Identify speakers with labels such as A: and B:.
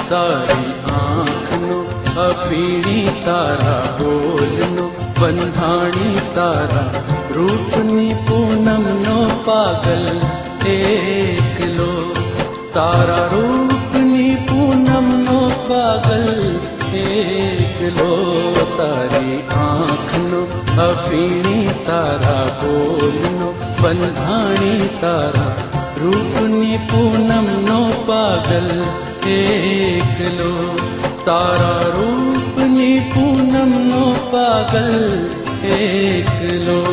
A: તારી આંખનો અફીણી તારા બોલનો બંધાણી તારા રૂપની પૂનમનો પાગલ એકલો તારા રૂપની પૂનમનો પાગલ એકલો તારી આંખનો અફીણી તારા બોલનો બંધાણી તારા રૂપની પૂનમનો પાગલ એકલો તારા રૂપની પૂનમનો પાગલ એકલો